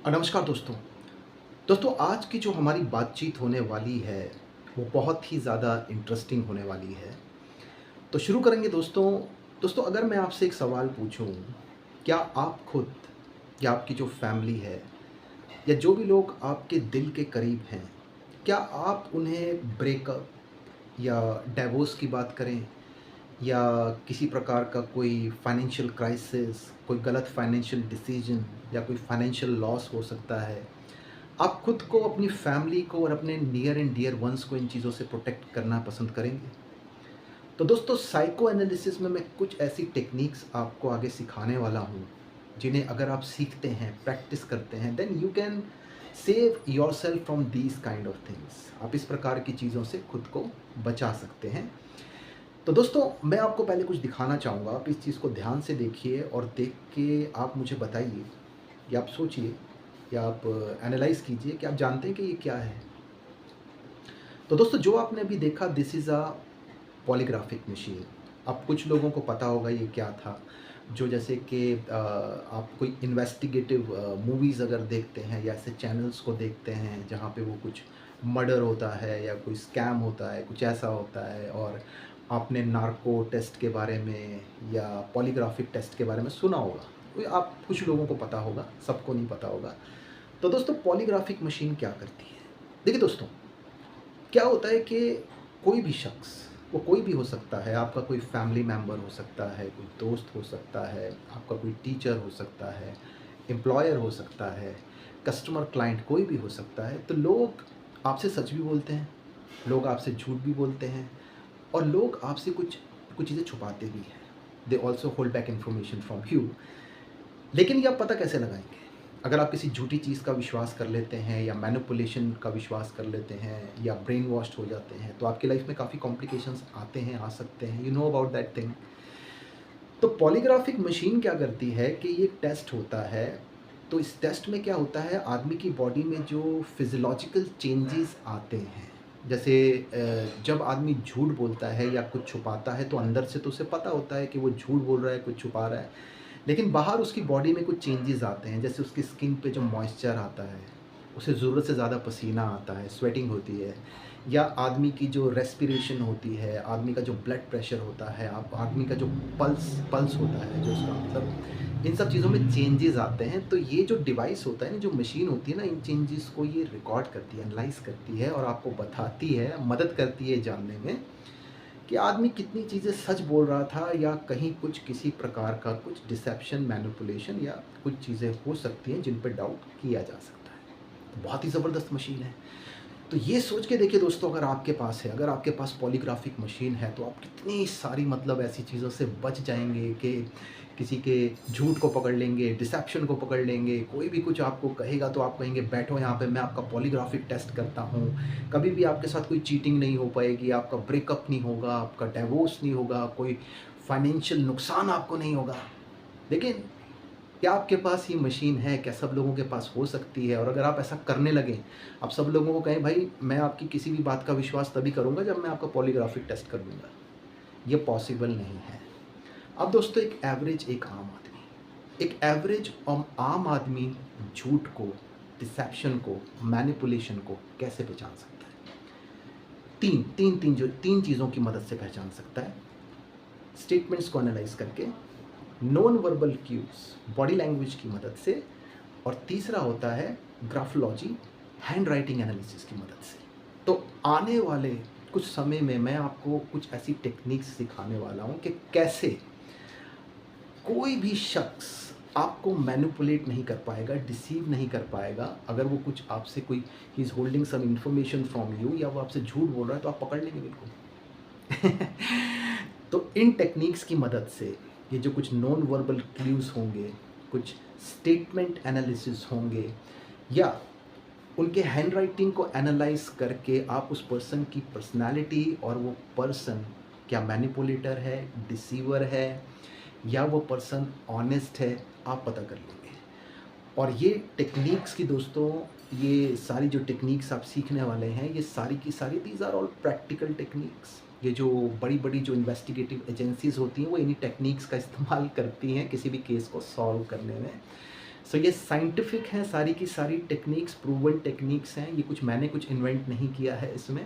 नमस्कार दोस्तों। दोस्तों आज की जो हमारी बातचीत होने वाली है, वो बहुत ही ज़्यादा इंटरेस्टिंग होने वाली है। तो शुरू करेंगे दोस्तों। दोस्तों अगर मैं आपसे एक सवाल पूछूँ, क्या आप खुद या आपकी जो फ़ैमिली है या जो भी लोग आपके दिल के करीब हैं, क्या आप उन्हें ब्रेकअप या डिवोर्स की बात करें या किसी प्रकार का कोई फाइनेंशियल क्राइसिस, कोई गलत फाइनेंशियल डिसीज़न या कोई फाइनेंशियल लॉस हो सकता है, आप खुद को, अपनी फैमिली को और अपने नियर एंड डियर वंस को इन चीज़ों से प्रोटेक्ट करना पसंद करेंगे? तो दोस्तों साइको एनालिसिस में मैं कुछ ऐसी टेक्निक्स आपको आगे सिखाने वाला हूँ, जिन्हें अगर आप सीखते हैं, प्रैक्टिस करते हैं, then you can save yourself from these kind of things. आप इस प्रकार की चीज़ों से खुद को बचा सकते हैं। तो दोस्तों मैं आपको पहले कुछ दिखाना चाहूँगा, आप इस चीज़ को ध्यान से देखिए और देख के आप मुझे बताइए या आप सोचिए या आप एनालाइज़ कीजिए कि आप जानते हैं कि ये क्या है? तो दोस्तों जो आपने अभी देखा, this is a polygraphic machine. अब कुछ लोगों को पता होगा ये क्या था, जो जैसे कि आप कोई इन्वेस्टिगेटिव मूवीज़ अगर देखते हैं या ऐसे चैनल्स को देखते हैं जहाँ पे वो कुछ मर्डर होता है या कोई स्कैम होता है, कुछ ऐसा होता है, और आपने नार्को टेस्ट के बारे में या पॉलीग्राफिक टेस्ट के बारे में सुना होगा। कोई आप कुछ लोगों को पता होगा, सबको नहीं पता होगा। तो दोस्तों पॉलीग्राफिक मशीन क्या करती है? देखिए दोस्तों, क्या होता है कि कोई भी शख्स, वो कोई भी हो सकता है, आपका कोई फैमिली मेंबर हो सकता है, कोई दोस्त हो सकता है, आपका कोई टीचर हो सकता है, एम्प्लॉयर हो सकता है, कस्टमर क्लाइंट कोई भी हो सकता है। तो लोग आपसे सच भी बोलते हैं, लोग आपसे झूठ भी बोलते हैं और लोग आपसे कुछ कुछ चीज़ें छुपाते भी हैं। They also hold back information from you. लेकिन ये आप पता कैसे लगाएँगे? अगर आप किसी झूठी चीज़ का विश्वास कर लेते हैं या मैनिपुलेशन का विश्वास कर लेते हैं या ब्रेन वॉश्ड हो जाते हैं, तो आपकी लाइफ़ में काफ़ी कॉम्प्लिकेशंस आते हैं, आ सकते हैं। You know about that thing. तो पॉलीग्राफिक मशीन क्या करती है कि ये टेस्ट होता है। तो इस टेस्ट में क्या होता है, आदमी की बॉडी में जो फिज़ियोलॉजिकल चेंजेस आते हैं, जैसे जब आदमी झूठ बोलता है या कुछ छुपाता है, तो अंदर से तो उसे पता होता है कि वो झूठ बोल रहा है, कुछ छुपा रहा है। लेकिन बाहर उसकी बॉडी में कुछ चेंजेस आते हैं, जैसे उसकी स्किन पे जो मॉइस्चर आता है, उसे ज़रूरत से ज़्यादा पसीना आता है, स्वेटिंग होती है, या आदमी की जो रेस्पिरेशन होती है, आदमी का जो ब्लड प्रेशर होता है, आप आदमी का जो पल्स पल्स होता है, जो उसका मतलब, इन सब चीज़ों में चेंजेस आते हैं। तो ये जो डिवाइस होता है ना, जो मशीन होती है ना, इन चेंजेस को ये रिकॉर्ड करती है, एनालाइज़ करती है और आपको बताती है, मदद करती है जानने में कि आदमी कितनी चीज़ें सच बोल रहा था या कहीं कुछ किसी प्रकार का कुछ डिसेप्शन, मैनिपुलेशन या कुछ चीज़ें हो सकती हैं जिन पे डाउट किया जा सकता है। तो बहुत ही ज़बरदस्त मशीन है। तो ये सोच के देखिए दोस्तों, अगर आपके पास है, अगर आपके पास पॉलीग्राफिक मशीन है, तो आप कितनी सारी मतलब ऐसी चीज़ों से बच जाएँगे कि किसी के झूठ को पकड़ लेंगे, डिसेप्शन को पकड़ लेंगे, कोई भी कुछ आपको कहेगा तो आप कहेंगे बैठो यहाँ पे, मैं आपका पॉलीग्राफिक टेस्ट करता हूँ। कभी भी आपके साथ कोई चीटिंग नहीं हो पाएगी, आपका ब्रेकअप नहीं होगा, आपका डिवोर्स नहीं होगा, कोई फाइनेंशियल नुकसान आपको नहीं होगा। लेकिन क्या आपके पास ये मशीन है? क्या सब लोगों के पास हो सकती है? और अगर आप ऐसा करने लगें, आप सब लोगों को कहें भाई मैं आपकी किसी भी बात का विश्वास तभी करूँगा जब मैं आपका पॉलीग्राफिक टेस्ट कर लूँगा। ये पॉसिबल नहीं है। अब दोस्तों एक आम आदमी, एक एवरेज आम आदमी झूठ को, डिसेप्शन को, मैनिपुलेशन को कैसे पहचान सकता है? 3 चीज़ों की मदद से पहचान सकता है। स्टेटमेंट्स को एनालाइज़ करके, non verbal cues, body language की मदद से, और तीसरा होता है ग्राफोलॉजी, हैंडराइटिंग एनालिसिस की मदद से। तो आने वाले कुछ समय में मैं आपको कुछ ऐसी टेक्निक्स सिखाने वाला हूँ कि कैसे कोई भी शख्स आपको मैनिपुलेट नहीं कर पाएगा, डिसीव नहीं कर पाएगा। अगर वो कुछ आपसे कोई he is holding some information from you या वो आपसे झूठ बोल रहा है, तो आप पकड़ लेंगे बिल्कुल। तो इन टेक्निक्स की मदद से ये जो कुछ नॉन वर्बल क्लूज़ होंगे, कुछ स्टेटमेंट एनालिसिस होंगे, या उनके हैंडराइटिंग को एनालाइज़ करके आप उस पर्सन की पर्सनैलिटी और वो पर्सन क्या मैनिपुलेटर है, डिसीवर है, या वो पर्सन ऑनेस्ट है, आप पता कर लेंगे। और ये टेक्निक्स की दोस्तों, ये सारी जो टेक्निक्स आप सीखने वाले हैं, ये सारी की सारी these are all practical techniques. ये जो बड़ी-बड़ी जो इन्वेस्टिगेटिव एजेंसीज़ होती हैं, वो इन्हीं टेक्निक्स का इस्तेमाल करती हैं किसी भी केस को सॉल्व करने में। सो ये साइंटिफिक हैं, सारी की सारी टेक्निक्स प्रूवन टेक्निक्स हैं, ये कुछ मैंने कुछ इन्वेंट नहीं किया है इसमें।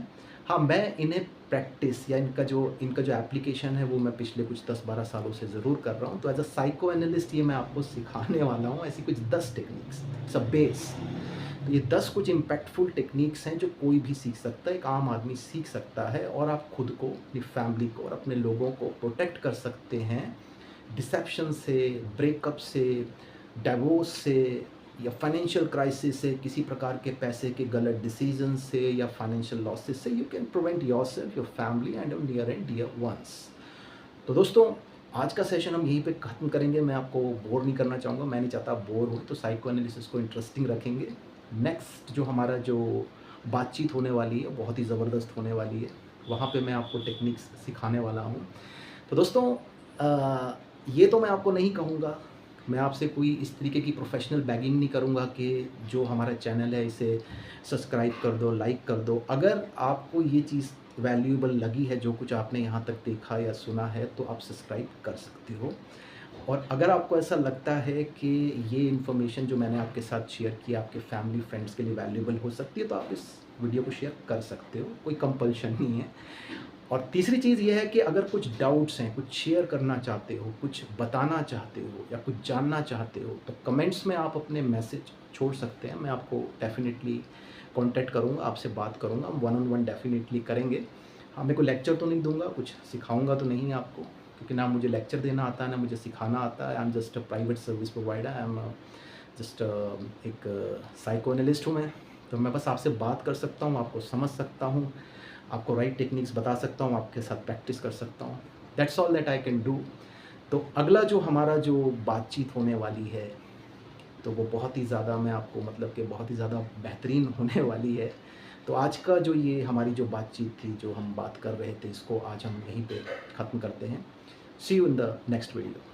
हाँ, मैं इन्हें प्रैक्टिस या इनका जो एप्लीकेशन है वो मैं पिछले कुछ 10-12 सालों से ज़रूर कर रहा हूँ। तो एज़ अ साइको एनालिस्ट ये मैं आपको सिखाने वाला हूँ, ऐसी कुछ 10 टेक्निक्स, इट्स अ बेस। तो ये 10 कुछ इम्पैक्टफुल टेक्निक्स हैं जो कोई भी सीख सकता है, एक आम आदमी सीख सकता है, और आप खुद को, अपनी फैमिली को और अपने लोगों को प्रोटेक्ट कर सकते हैं डिसेप्शन से, ब्रेकअप से, डिवोर्स से, या फाइनेंशियल क्राइसिस से, किसी प्रकार के पैसे के गलत डिसीजन से या फाइनेंशियल लॉसेस से। You can prevent yourself, your family and your near and dear ones. तो दोस्तों, आज का सेशन हम यहीं पे ख़त्म करेंगे। मैं आपको बोर नहीं करना चाहूँगा, मैं नहीं चाहता आप बोर हो, तो साइको एनालिसिस को इंटरेस्टिंग रखेंगे। नेक्स्ट जो हमारा जो बातचीत होने वाली है बहुत ही ज़बरदस्त होने वाली है, वहाँ पे मैं आपको टेक्निक्स सिखाने वाला हूँ। तो दोस्तों, ये तो मैं आपको नहीं कहूँगा, मैं आपसे कोई इस तरीके की प्रोफेशनल बैगिंग नहीं करूँगा कि जो हमारा चैनल है इसे सब्सक्राइब कर दो, लाइक कर दो। अगर आपको ये चीज़ वैल्यूएबल लगी है, जो कुछ आपने यहाँ तक देखा या सुना है, तो आप सब्सक्राइब कर सकते हो। और अगर आपको ऐसा लगता है कि ये इन्फॉर्मेशन जो मैंने आपके साथ शेयर की आपके फैमिली फ्रेंड्स के लिए वैल्यूएबल हो सकती है, तो आप इस वीडियो को शेयर कर सकते हो, कोई कंपल्शन नहीं है। और तीसरी चीज़ ये है कि अगर कुछ डाउट्स हैं, कुछ शेयर करना चाहते हो, कुछ बताना चाहते हो या कुछ जानना चाहते हो, तो कमेंट्स में आप अपने मैसेज छोड़ सकते हैं। मैं आपको डेफ़िनेटली कॉन्टैक्ट करूँगा, आपसे बात करूँगा, हम वन ऑन वन डेफ़िनेटली करेंगे। हाँ, मैं कोई लेक्चर तो नहीं दूँगा, कुछ सिखाऊँगा तो नहीं आपको, क्योंकि ना मुझे लेक्चर देना आता है, ना मुझे सिखाना आता है। I am just a private service provider, I am just एक साइको एनालिस्ट हूँ मैं। तो मैं बस आपसे बात कर सकता हूँ, आपको समझ सकता हूँ, आपको राइट टेक्निक्स बता सकता हूँ, आपके साथ प्रैक्टिस कर सकता हूँ। That's all that I can do. तो अगला जो हमारा जो बातचीत होने वाली है, तो वो बहुत ही ज़्यादा, मैं आपको मतलब कि बहुत ही ज़्यादा बेहतरीन होने वाली है। तो आज का जो ये हमारी जो बातचीत थी, जो हम बात कर रहे थे, इसको आज हम यहीं पे ख़त्म करते हैं। See you in the next video.